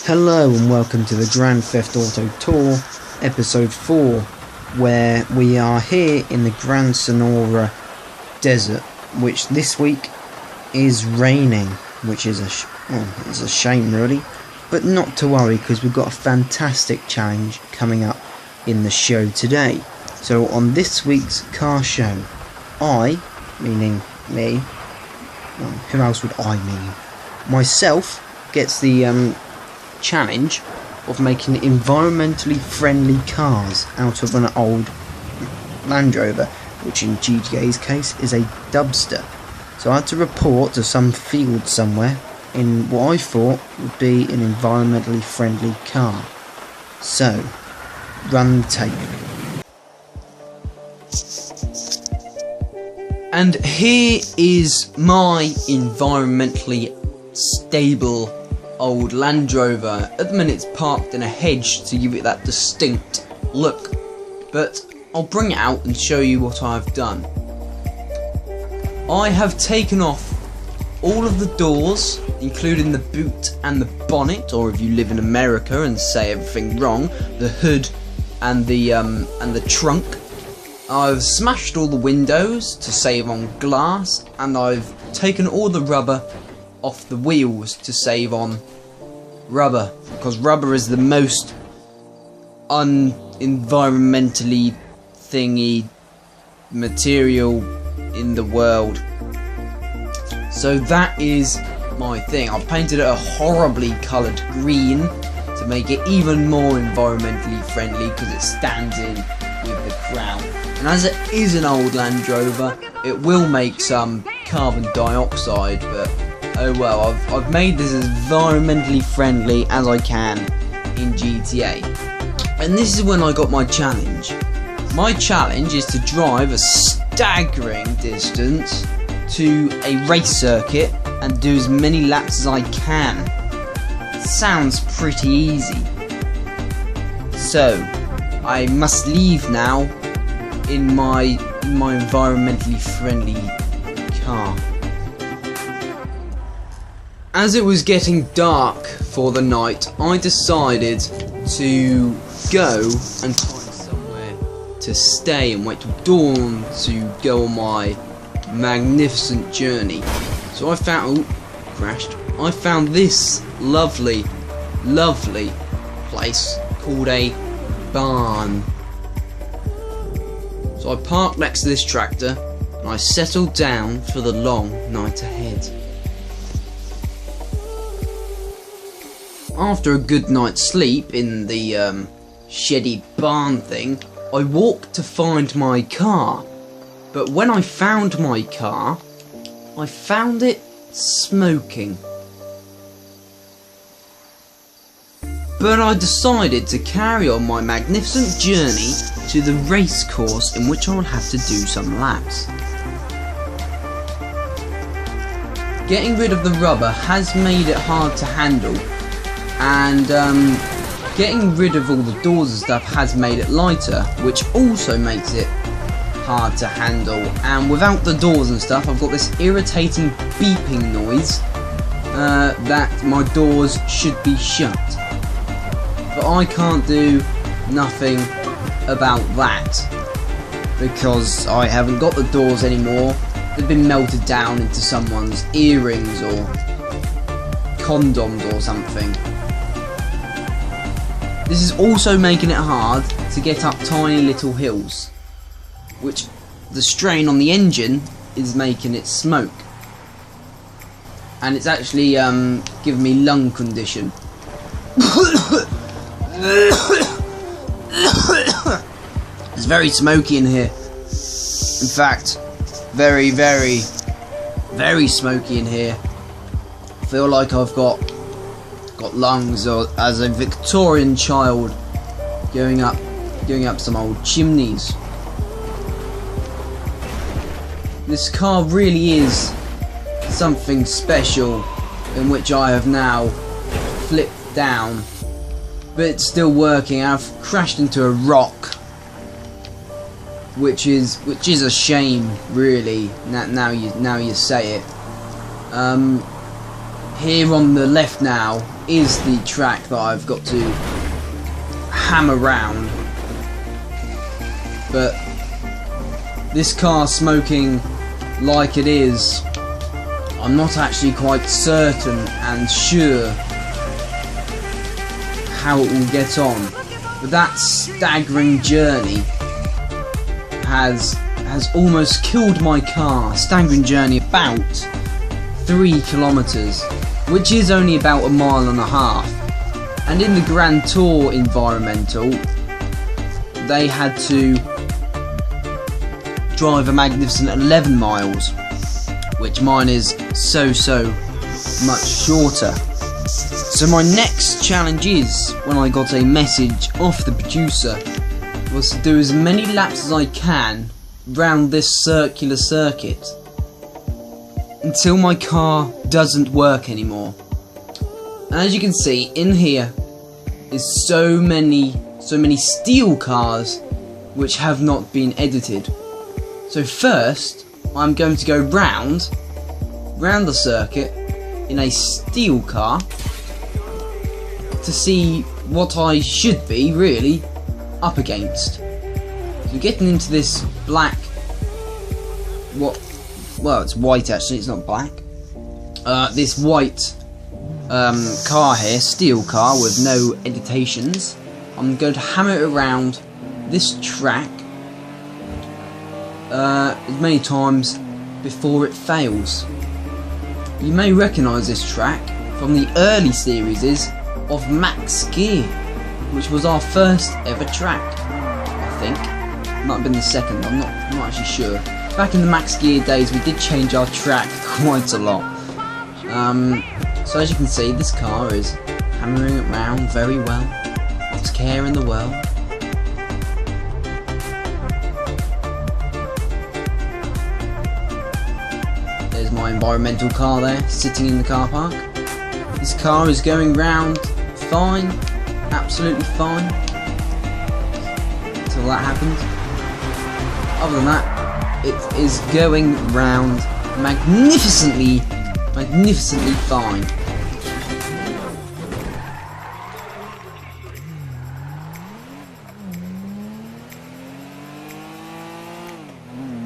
Hello and welcome to the Grand Theft Auto Tour, episode 4, where we are here in the Gran Sonora Desert, which this week is raining, which is it's a shame really, but not to worry because we've got a fantastic challenge coming up in the show today. So on this week's car show, I, meaning me, well, who else would I mean? Myself gets the challenge of making environmentally friendly cars out of an old Land Rover, which in GTA's case is a dubster. So I had to report to some field somewhere in what I thought would be an environmentally friendly car. So, run the tape. And here is my environmentally stable old Land Rover. At the minute it's parked in a hedge to give it that distinct look, but I'll bring it out and show you what I've done. I have taken off all of the doors, including the boot and the bonnet, or if you live in America and say everything wrong, the hood and the trunk. I've smashed all the windows to save on glass, and I've taken all the rubber off the wheels to save on rubber, because rubber is the most unenvironmentally thingy material in the world. So that is my thing. I've painted it a horribly coloured green to make it even more environmentally friendly because it stands in with the crown. And as it is an old Land Rover, it will make some carbon dioxide, but oh well, I've made this as environmentally friendly as I can in GTA. And this is when I got my challenge. My challenge is to drive a staggering distance to a race circuit and do as many laps as I can. Sounds pretty easy. So, I must leave now in my environmentally friendly car. As it was getting dark for the night, I decided to go and find somewhere to stay and wait till dawn to go on my magnificent journey. So I found, I found this lovely place called a barn. So I parked next to this tractor and I settled down for the long night ahead. After a good night's sleep in the sheddy barn thing, I walked to find my car. But when I found my car, I found it smoking. But I decided to carry on my magnificent journey to the race course in which I would have to do some laps. Getting rid of the rubber has made it hard to handle, and getting rid of all the doors and stuff has made it lighter, which also makes it hard to handle. And without the doors and stuff, I've got this irritating beeping noise that my doors should be shut. But I can't do nothing about that because I haven't got the doors anymore. They've been melted down into someone's earrings or condoms or something. This is also making it hard to get up tiny little hills, which the strain on the engine is making it smoke, and it's actually giving me lung condition. It's very smoky in here. In fact, very smoky in here. I feel like I've got lungs, or as a Victorian child going up some old chimneys. This car really is something special, in which I have now flipped down, but it's still working. I've crashed into a rock, which is a shame, really. Now you say it. here on the left now is the track that I've got to hammer round. But this car smoking like it is, I'm not actually quite certain and sure how it will get on. But that staggering journey has almost killed my car. Staggering journey about 3 kilometers, which is only about 1.5 miles. And in the Grand Tour Enviro-mental, they had to drive a magnificent 11 miles, which mine is so much shorter. So my next challenge is, when I got a message off the producer, was to do as many laps as I can round this circular circuit until my car doesn't work anymore. And as you can see, in here is so many steel cars which have not been edited. So first, I'm going to go round the circuit in a steel car to see what I should be really up against. So getting into this black, well, it's white actually, it's not black. This white car here, steel car with no editations. I'm going to hammer it around this track as many times before it fails. You may recognise this track from the early series of Max Gear, which was our first ever track, I think. It might have been the second, I'm not actually sure. Back in the Max Gear days, we did change our track quite a lot. So as you can see, this car is hammering it round very well. Lots of care in the world. There's my environmental car there, sitting in the car park. This car is going round fine, absolutely fine, until that happens. Other than that, it is going round magnificently fine.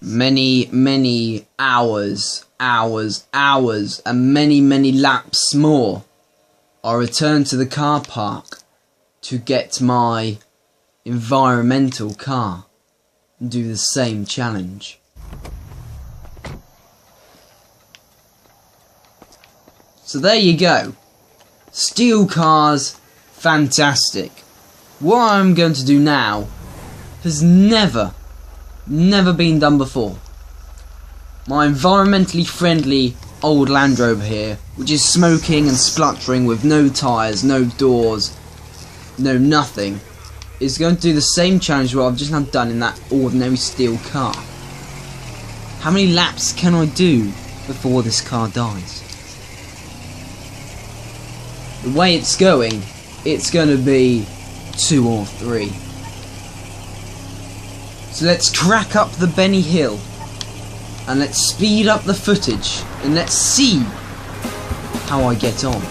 Many hours, and many laps more, I return to the car park to get my environmental car and do the same challenge. So there you go. Steel cars, fantastic. What I'm going to do now has never been done before. My environmentally friendly old Land Rover here, which is smoking and spluttering with no tyres, no doors, no nothing, is going to do the same challenge what I've just now done in that ordinary steel car. How many laps can I do before this car dies? The way it's going to be 2 or 3. So let's crack up the Benny Hill, and let's speed up the footage, and let's see how I get on.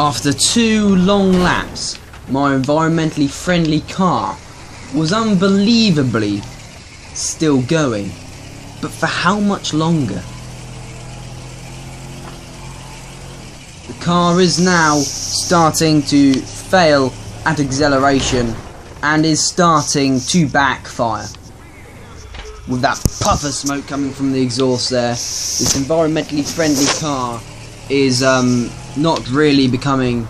After 2 long laps, my environmentally friendly car was unbelievably still going. But for how much longer? The car is now starting to fail at acceleration and is starting to backfire. With that puff of smoke coming from the exhaust there, this environmentally friendly car is not really becoming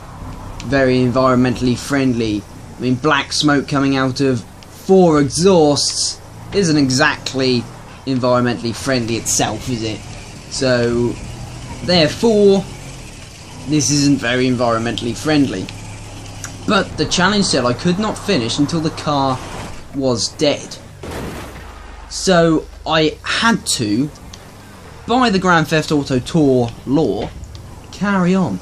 very environmentally friendly. I mean, black smoke coming out of 4 exhausts isn't exactly environmentally friendly itself, is it? So, therefore, this isn't very environmentally friendly. But the challenge said I could not finish until the car was dead. So I had to, by the Grand Theft Auto Tour law, carry on.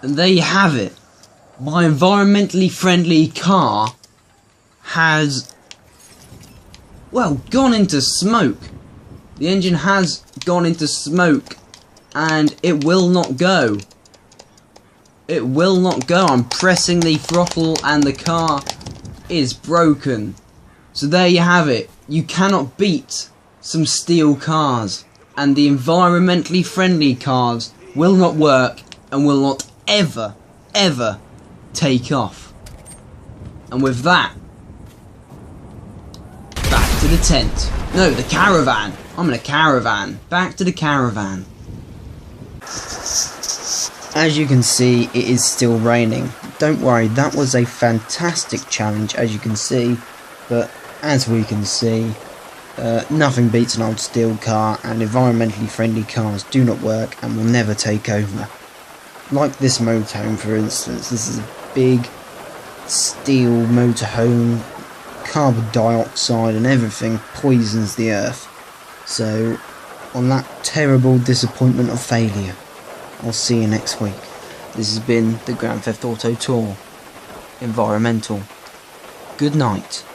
And there you have it. My environmentally friendly car has, well, gone into smoke. The engine has gone into smoke and it will not go. It will not go. I'm pressing the throttle and the car is broken. So there you have it. You cannot beat some steel cars. And the environmentally friendly cars will not work and will not ever take off. And with that, back to the tent. No, the caravan. I'm in a caravan. Back to the caravan. As you can see, it is still raining. Don't worry, that was a fantastic challenge, as you can see. But as we can see, nothing beats an old steel car, and environmentally friendly cars do not work and will never take over. Like this motorhome, for instance. This is a big steel motorhome. Carbon dioxide and everything poisons the earth. So, on that terrible disappointment of failure, I'll see you next week. This has been the Grand Theft Auto Tour Environmental. Good night.